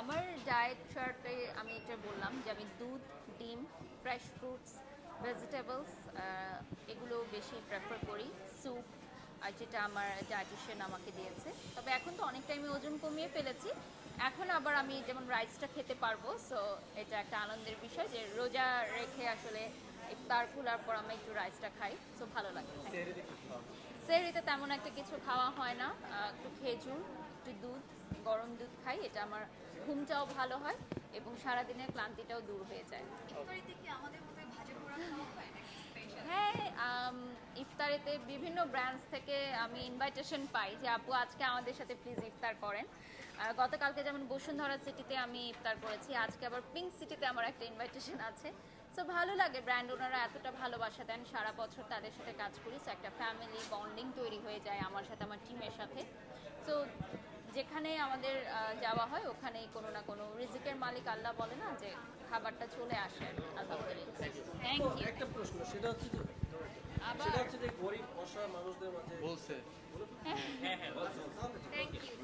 আমার ডায়েট চার্টে আমি এটা বললাম যে আমি দুধ, ডিম, ফ্রেশ ফ্রুটস, ভেজিটেবলস এগুলো বেশি প্রেফার করি, স্যুপ, আর যেটা আমার ডায়েটিশিয়ান আমাকে দিয়েছে। তবে এখন তো অনেকটাই আমি ওজন কমিয়ে ফেলেছি। এখন আবার আমি যেমন রাইসটা খেতে পারবো, সো এটা একটা আনন্দের বিষয় যে রোজা রেখে আসলে ইফতার খোলার পর আমি একটু রাইসটা খাই, সো ভালো লাগে। সেহরিতে তেমন একটা কিছু খাওয়া হয় না, একটু খেজুর, একটু দুধ, গরম দুধ খাই, এটা আমার ঘুমটাও ভালো হয় এবং সারাদিনের ক্লান্তিটাও দূর হয়ে যায়। ইফতারিতে কি আমাদের মতো ভাজা পোড়া খাওয়া হয় নাকি স্পেশাল? হ্যাঁ, ইফতারিতে বিভিন্ন ব্র্যান্ডস থেকে আমি ইনভাইটেশন পাই যে আপু আজকে আমাদের সাথে প্লিজ ইফতার করেন। গতকালকে যেমন বসুন্ধরা সিটিতে আমি ইফতার করেছি, আজকে আবার পিঙ্ক সিটিতে আমার একটা ইনভাইটেশন আছে। সো ভালো লাগে, ব্র্যান্ড ওনারা এতটা ভালোবাসা দেন, সারা বছর তাদের সাথে কাজ করি, সো একটা ফ্যামিলি বন্ডিং তৈরি হয়ে যায় আমার সাথে, আমার টিমের সাথে। সো যেখানে আমাদের যাওয়া হয় ওখানেই কোনো না কোনো রিজিকের মালিক আল্লাহ বলে না যে খাবারটা চলে আসে। আলহামদুলিল্লাহ। Thank you. একটা প্রশ্ন সেটা হচ্ছে যে আবার সেটা হচ্ছে যে গরিব অসহায় মানুষদের মাঝে বলছে হ্যাঁ, থ্যাংক ইউ।